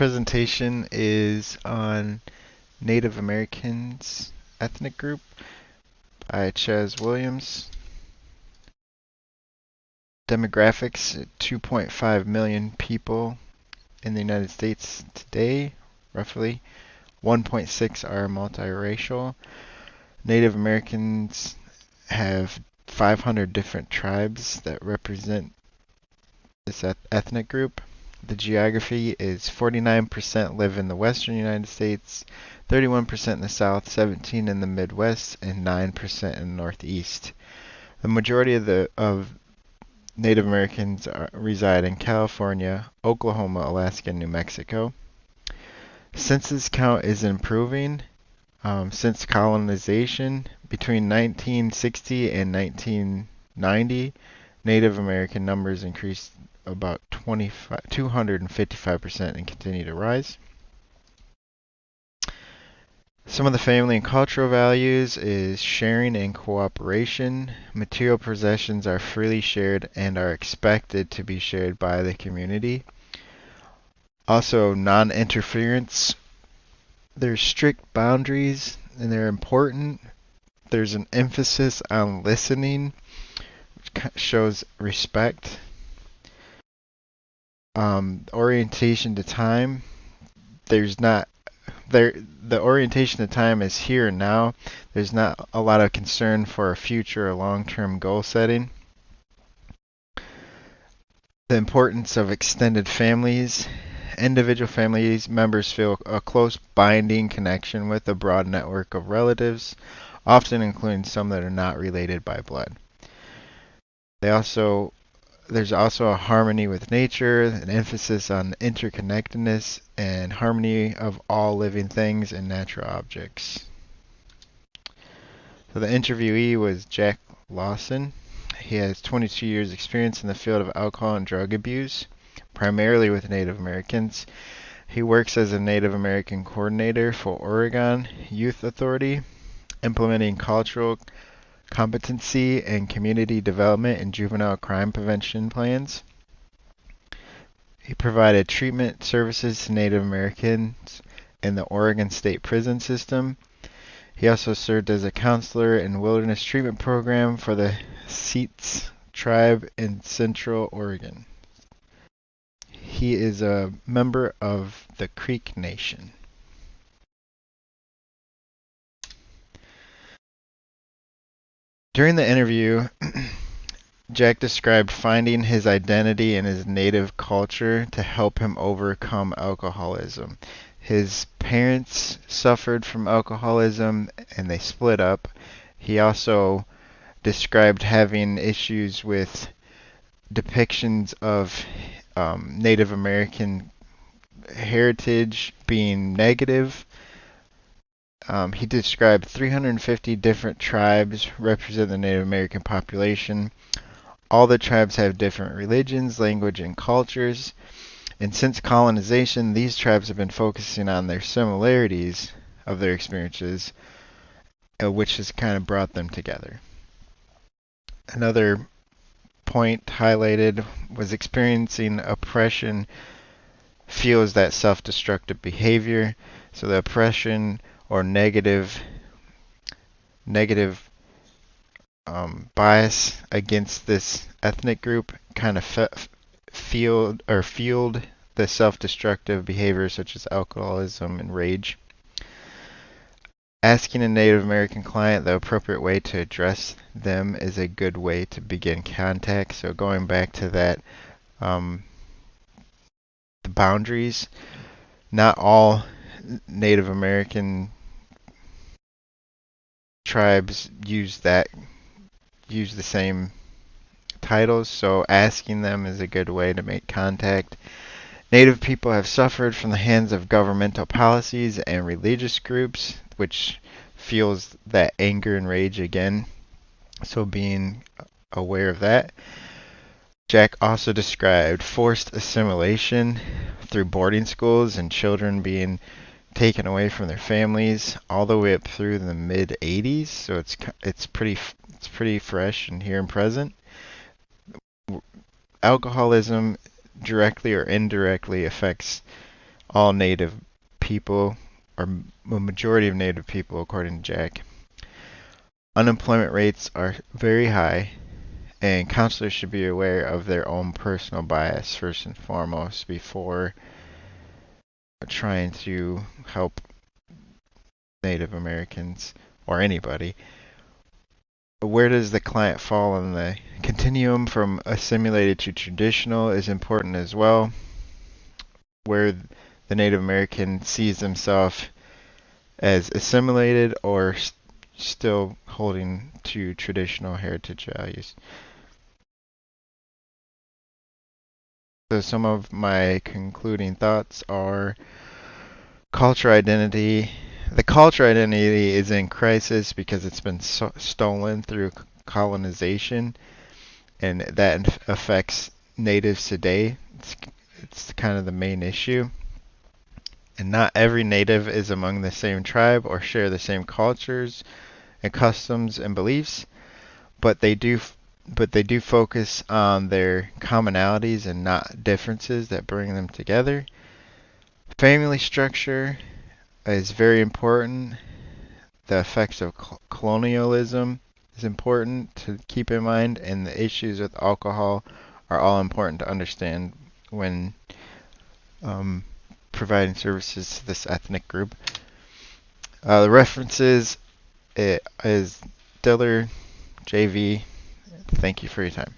presentation is on Native Americans ethnic group by Chaz Williams. Demographics: 2.5 million people in the United States today, roughly. 1.6 are multiracial. Native Americans have 500 different tribes that represent this ethnic group. The geography is 49% live in the western United States, 31% in the south, 17% in the Midwest, and 9% in the Northeast. The majority of Native Americans reside in California, Oklahoma, Alaska, and New Mexico. Census count is improving since colonization. Between 1960 and 1990, Native American numbers increased about 255% and continue to rise. Some of the family and cultural values is sharing and cooperation. Material possessions are freely shared and are expected to be shared by the community. Also, non-interference. There's strict boundaries and they're important. There's an emphasis on listening, which shows respect. Orientation to time. The orientation to time is here and now. There's not a lot of concern for future or long-term goal setting. The importance of extended families. Individual families members feel a close binding connection with a broad network of relatives, often including some that are not related by blood. There's also a harmony with nature, an emphasis on interconnectedness and harmony of all living things and natural objects. So the interviewee was Jack Lawson. He has 22 years experience in the field of alcohol and drug abuse, primarily with Native Americans. He works as a Native American coordinator for Oregon Youth Authority, implementing cultural competency and community development and juvenile crime prevention plans. He provided treatment services to Native Americans in the Oregon State Prison System. He also served as a counselor in wilderness treatment program for the Seats tribe in Central Oregon. He is a member of the Creek Nation. During the interview, Jack described finding his identity in his native culture to help him overcome alcoholism. His parents suffered from alcoholism and they split up. He also described having issues with depictions of Native American heritage being negative. He described 350 different tribes represent the Native American population. All the tribes have different religions, language, and cultures. And since colonization, these tribes have been focusing on their similarities of their experiences, which has kind of brought them together. Another point highlighted was experiencing oppression fuels that self-destructive behavior. So the oppression or negative bias against this ethnic group kind of fueled the self-destructive behaviors such as alcoholism and rage. Asking a Native American client the appropriate way to address them is a good way to begin contact. So going back to that, the boundaries, not all Native American tribes use the same titles, so asking them is a good way to make contact. Native people have suffered from the hands of governmental policies and religious groups, which fuels that anger and rage again. So being aware of that. Jack also described forced assimilation through boarding schools and children being taken away from their families all the way up through the mid 80s. So it's pretty fresh and here and present. Alcoholism directly or indirectly affects all Native people, or a majority of Native people, according to Jack. Unemployment rates are very high, and counselors should be aware of their own personal bias first and foremost before trying to help Native Americans or anybody. Where does the client fall on the continuum from assimilated to traditional is important as well, where the Native American sees themselves as assimilated or still holding to traditional heritage values. So some of my concluding thoughts are culture identity. The culture identity is in crisis because it's been stolen through colonization, and that affects natives today. It's kind of the main issue. And not every native is among the same tribe or share the same cultures and customs and beliefs, but they do focus on their commonalities and not differences that bring them together. Family structure is very important. The effects of colonialism is important to keep in mind, and the issues with alcohol are all important to understand when um, providing services to this ethnic group. The references is Diller, JV. Thank you for your time.